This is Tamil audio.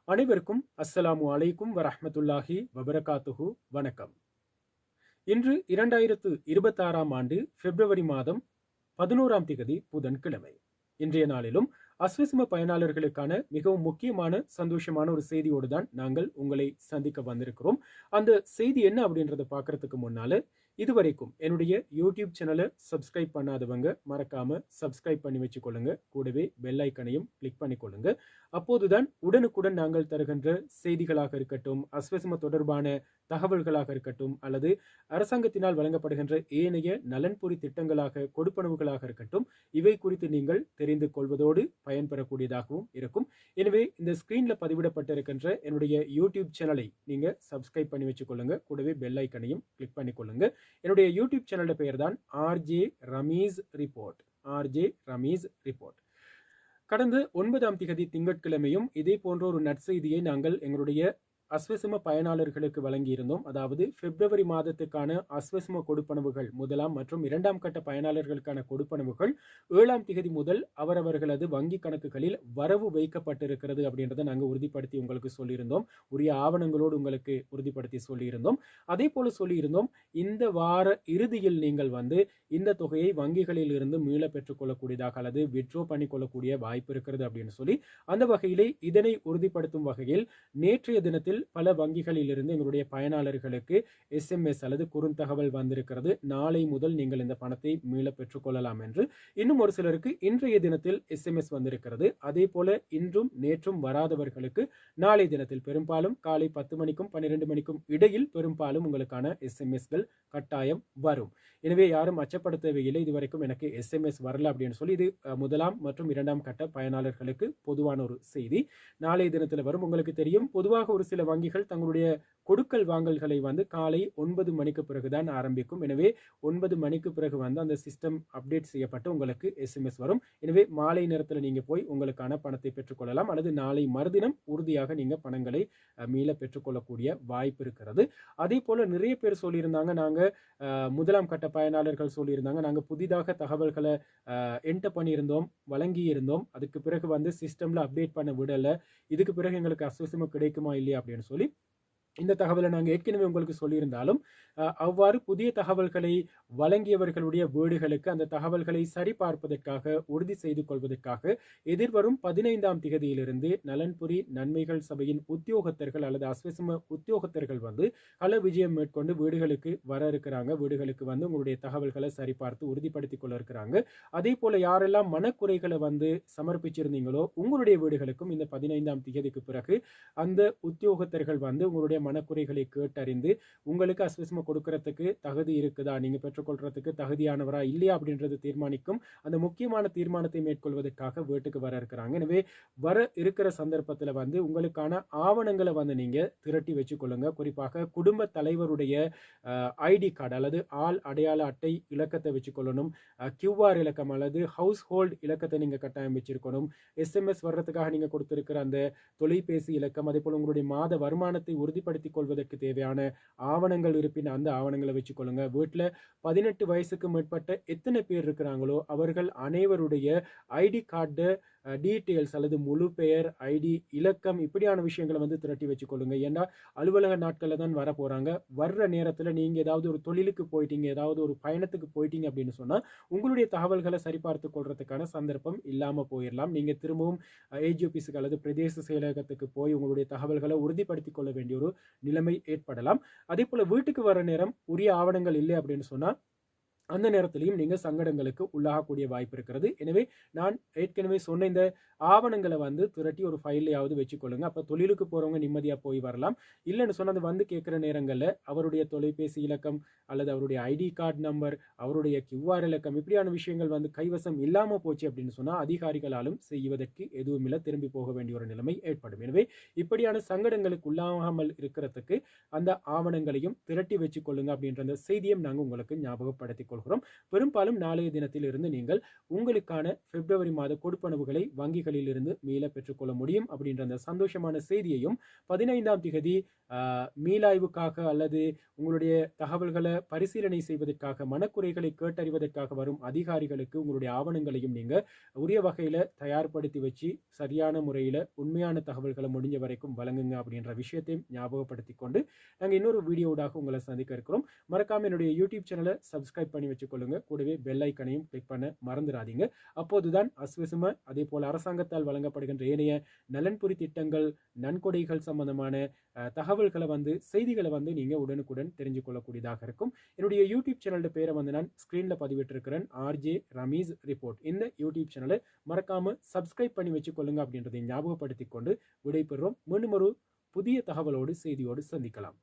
அனைவருக்கும் அஸ்ஸலாமு அலைக்கும் வரஹ்மத்துல்லாஹி வபரகாத்துஹு. வணக்கம். இன்று 2026ஆம் ஆண்டு பிப்ரவரி மாதம் 11ஆம் திகதி புதன்கிழமை. இன்றைய நாளிலும் அஸ்வசும பயனாளர்களுக்கான மிகவும் முக்கியமான சந்தோஷமான ஒரு செய்தியோடு தான் நாங்கள் உங்களை சந்திக்க வந்திருக்கிறோம். அந்த செய்தி என்ன அப்படின்றத பார்க்கறதுக்கு முன்னால இதுவரைக்கும் என்னுடைய யூடியூப் சேனலை சப்ஸ்கிரைப் பண்ணாதவங்க மறக்காம சப்ஸ்கிரைப் பண்ணி வச்சுக்கொள்ளுங்க. கூடவே பெல் ஐக்கனையும் கிளிக் பண்ணிக்கொள்ளுங்க. அப்போதுதான் உடனுக்குடன் நாங்கள் தருகின்ற செய்திகளாக இருக்கட்டும், அஸ்வசும தொடர்பான தகவல்களாக இருக்கட்டும், அல்லது அரசாங்கத்தினால் வழங்கப்படுகின்ற ஏனைய நலன்புரி திட்டங்களாக கொடுப்பனவுகளாக இருக்கட்டும், இவை குறித்து நீங்கள் தெரிந்து கொள்வதோடு பயன்பெறக்கூடியதாகவும் இருக்கும். எனவே இந்த ஸ்கிரீன்ல பதிவிடப்பட்டிருக்கின்ற என்னுடைய யூடியூப் சேனலை நீங்க சப்ஸ்கிரைப் பண்ணி வச்சுக்கொள்ளுங்க. கூடவே பெல் ஐக்கனையும் கிளிக் பண்ணிக்கொள்ளுங்க. என்னுடைய யூடியூப் சேனலோட பெயர் தான் RJ Ramees report. RJ Ramees report. கடந்த 9ஆம் திகதி திங்கட்கிழமையும் இதே போன்ற ஒரு நற்செய்தியை நாங்கள் எங்களுடைய அஸ்வசும பயனாளர்களுக்கு வழங்கியிருந்தோம். அதாவது பிப்ரவரி மாதத்துக்கான அஸ்வசும கொடுப்பனவுகள் முதலாம் மற்றும் 2ஆம் கட்ட பயனாளர்களுக்கான கொடுப்பனவுகள் 7ஆம் திகதி முதல் அவரவர்களது வங்கி கணக்குகளில் வரவு வைக்கப்பட்டிருக்கிறது அப்படின்றத நாங்கள் உறுதிப்படுத்தி உங்களுக்கு சொல்லியிருந்தோம். உரிய ஆவணங்களோடு உங்களுக்கு உறுதிப்படுத்தி சொல்லியிருந்தோம். அதே போல சொல்லியிருந்தோம், இந்த வார இறுதியில் நீங்கள் இந்த தொகையை வங்கிகளில் இருந்து மீள பெற்றுக்கொள்ளக்கூடியதாக அல்லது விட்ரோ பண்ணிக்கொள்ளக்கூடிய வாய்ப்பு இருக்கிறது அப்படின்னு சொல்லி, அந்த வகையிலே இதனை உறுதிப்படுத்தும் வகையில் நேற்றைய தினத்தில் பல வங்கிகளில் இருந்து எங்களுடைய பயனாளர்களுக்கு SMS அல்லது குறுந்தகவல் வந்திருக்கிறது. நாளை முதல் நீங்கள் இந்த பணத்தை மீள பெற்றுக்கொள்ளலாம் என்று. இன்னும் ஒரு சிலருக்கு இன்றைய தினத்தில் SMS வந்திருக்கிறது. அதே போல இன்றும் நேற்றும் வராதவர்களுக்கு நாளை தினத்தில் பெரும்பாலும் காலை 10 மணிக்கும் 12 மணிக்கும் இடையில் பெரும்பாலும் உங்களுக்கான SMSகள் கட்டாயம் வரும். எனவே யாரும் அச்சப்பட தேவையில்லை. இதுவரைக்கும் எனக்கு SMS வரல அப்படின்னு சொல்லி. இது முதலாம் மற்றும் 2ஆம் கட்ட பயனாளர்களுக்கு பொதுவான ஒரு செய்தி. நாளைய தினத்தில் வரும். உங்களுக்கு தெரியும், பொதுவாக ஒரு சில வங்கிகள் தங்களுடைய கொடுக்கல் வாங்கல்களை காலை 9 மணிக்கு பிறகுதான் ஆரம்பிக்கும். எனவே 9 மணிக்கு பிறகு அந்த சிஸ்டம் அப்டேட் செய்யப்பட்டு உங்களுக்கு SMS வரும். எனவே மாலை நேரத்தில் நீங்க போய் உங்களுக்கான பணத்தை பெற்றுக்கொள்ளலாம், அல்லது நாளை மறுதினம் உறுதியாக நீங்க பணங்களை மீள பெற்றுக்கொள்ளக்கூடிய வாய்ப்பு இருக்கிறது. அதே போல நிறைய பேர் சொல்லியிருந்தாங்க, நாங்க முதலாம் கட்ட பயனாளர்கள் சொல்லியிருந்தாங்க, நாங்க புதிதாக தகவல்களை என்டர் பண்ணியிருந்தோம், வழங்கி இருந்தோம், அதுக்கு பிறகு சிஸ்டம்ல அப்டேட் பண்ண விடல, இதுக்கு பிறகு எங்களுக்கு அஸ்வசும கிடைக்குமா இல்லையா அப்படின்னு சொல்லி இந்த தகவலை நாங்கள் ஏற்கனவே உங்களுக்கு சொல்லியிருந்தாலும், அவ்வாறு புதிய தகவல்களை வழங்கியவர்களுடைய வீடுகளுக்கு அந்த தகவல்களை சரிபார்ப்பதற்காக, உறுதி செய்து கொள்வதற்காக எதிர்வரும் 15ஆம் திகதியிலிருந்து நலன்புரி நன்மைகள் சபையின் உத்தியோகத்தர்கள் அல்லது அஸ்வசும உத்தியோகத்தர்கள் கள விஜயம் மேற்கொண்டு வீடுகளுக்கு வர இருக்கிறாங்க. வீடுகளுக்கு உங்களுடைய தகவல்களை சரிபார்த்து உறுதிப்படுத்திக் கொள்ள இருக்கிறாங்க. அதே போல யாரெல்லாம் மனக்குறைகளை சமர்ப்பிச்சிருந்தீங்களோ உங்களுடைய வீடுகளுக்கும் இந்த 15ஆம் திகதிக்கு பிறகு அந்த உத்தியோகத்தர்கள் உங்களுடைய மனக்குறைகளை கேட்டறிந்து உங்களுக்கு அஸ்வசும கொடுக்கறதுக்கு தகுதி இருக்குதா, நீங்க பெற்றுக்கொள்றதுக்கு தகுதியானவரா இல்லையா அப்படின்றது தீர்மானிக்கும். அந்த முக்கியமான தீர்மானத்தை மேற்கொள்வதற்காக வீட்டுக்கு வர இருக்கிறாங்க. எனவே வர இருக்கிற சந்தர்ப்பத்தில் உங்களுக்கான ஆவணங்களை நீங்க திரட்டி வச்சுக்கொள்ளுங்க. குறிப்பாக குடும்ப தலைவருடைய ஐடி கார்டு அல்லது ஆள் அடையாள அட்டை இலக்கத்தை வச்சுக்கொள்ளணும். QR இலக்கம் அல்லது ஹவுஸ் ஹோல்ட் இலக்கத்தை நீங்க கட்டாயம் வச்சிருக்கணும். SMS வர்றதுக்காக நீங்க கொடுத்திருக்கிற அந்த தொலைபேசி இலக்கம், அதே போல உங்களுடைய மாத வருமானத்தை உறுதிப்படுத்திக் கொள்வதற்கு தேவையான ஆவணங்கள் இருப்பின் அந்த ஆவணங்களை வச்சுக்கொள்ளுங்க. வீட்டில் 18 வயசுக்கு மேற்பட்ட எத்தனை பேர் இருக்கிறாங்களோ அவர்கள் அனைவருடைய ஐடி கார்டு டீட்டெயில்ஸ் அல்லது முழு பெயர், ஐடி இலக்கம், இப்படியான விஷயங்களை திரட்டி வச்சுக்கொள்ளுங்க. ஏன்னா அலுவலக நாட்களில் தான் வர போறாங்க. வர்ற நேரத்தில் நீங்க ஏதாவது ஒரு தொழிலுக்கு போயிட்டீங்க, ஏதாவது ஒரு பயணத்துக்கு போயிட்டீங்க அப்படின்னு சொன்னா உங்களுடைய தகவல்களை சரிபார்த்து கொள்றதுக்கான சந்தர்ப்பம் இல்லாம போயிடலாம். நீங்க திரும்பவும் ஏஜி ஆபீஸுக்கு அல்லது பிரதேச செயலகத்துக்கு போய் உங்களுடைய தகவல்களை உறுதிப்படுத்திக் கொள்ள வேண்டிய ஒரு நிலைமை ஏற்படலாம். அதே போல வீட்டுக்கு வர நேரம் உரிய ஆவணங்கள் இல்லை அப்படின்னு சொன்னா அந்த நேரத்திலையும் நீங்க சங்கடங்களுக்கு உள்ளாகக்கூடிய வாய்ப்பு இருக்கிறது. எனவே நான் ஏற்கனவே சொன்ன இந்த ஆவணங்களை திரட்டி ஒரு ஃபைல்லையாவது வச்சுக்கொள்ளுங்க. அப்ப தொழிலுக்கு போறவங்க நிம்மதியா போய் வரலாம். இல்லைன்னு சொன்னா அது கேட்கிற நேரங்கள்ல அவருடைய தொலைபேசி இலக்கம் அல்லது அவருடைய ஐடி கார்டு நம்பர், அவருடைய QR இலக்கம், இப்படியான விஷயங்கள் கைவசம் இல்லாம போச்சு அப்படின்னு சொன்னா அதிகாரிகளாலும் செய்வதற்கு எதுவும் இல்லை, திரும்பி போக வேண்டிய ஒரு நிலைமை ஏற்படும். எனவே இப்படியான சங்கடங்களுக்கு உள்ளாகாமல் இருக்கிறதுக்கு அந்த ஆவணங்களையும் திரட்டி வச்சுக் கொள்ளுங்க அப்படின்ற அந்த செய்தியும் நாங்கள் உங்களுக்கு ஞாபகப்படுத்திக் கொள்கிறோம். பெரும்பாலும் நாளைய தினத்திலிருந்து நீங்கள் உங்களுக்கான பிப்ரவரி மாத கொடுப்பனவுகளை வங்கிகளில் இருந்து மீள பெற்றுக்கொள்ள முடியும் அப்படின்ற அந்த சந்தோஷமான செய்தியையும் 15ஆம் திகதி மீளாய்வுக்காக அல்லது உங்களுடைய தகவல்களை பரிசீலனை செய்வதற்காக மனக்குறைகளை கேட்டறிவதற்காக வரும் அதிகாரிகளுக்கு உங்களுடைய ஆவணங்களையும் நீங்க உரிய வகையில தயார்படுத்தி வச்சு சரியான முறையில உண்மையான தகவல்களை முடிஞ்ச வரைக்கும் வழங்குங்க அப்படின்ற விஷயத்தையும் ஞாபகப்படுத்தி கொண்டு நாங்கள் இன்னொரு வீடியோடாக உங்களை சந்திக்க இருக்கிறோம். மறக்காம என்னுடைய யூடியூப் சேனலை சப்ஸ்கிரைப் பண்ணி வச்சுக்கொள்ளுங்க. கூடவே பெல் ஐக்கனையும் கிளிக் பண்ண மறந்துடாதீங்க. அப்போதுதான் அஸ்வசும அதே போல அரசாங்கத்தால் வழங்கப்படுகின்ற ஏனைய நலன்புரி திட்டங்கள் நன்கொடைகள் சம்பந்தமான தகவல்களை செய்திகளை நீங்க உடனுக்குடன் தெரிஞ்சு கொள்ளக்கூடியதாக இருக்கும். என்னுடைய யூடியூப் சேனலோட பேரை நான் ஸ்கிரீன்ல பதிவிட்டிருக்கிறேன், ஆர்ஜே ரமீஸ் ரிப்போர்ட். இந்த யூடியூப் சேனலை மறக்காம சப்ஸ்கிரைப் பண்ணி வச்சு கொள்ளுங்க அப்படின்றதை ஞாபகப்படுத்திக் கொண்டு விடைபெறுறோம். மீண்டும் ஒரு புதிய தகவலோடு செய்தியோடு சந்திக்கலாம்.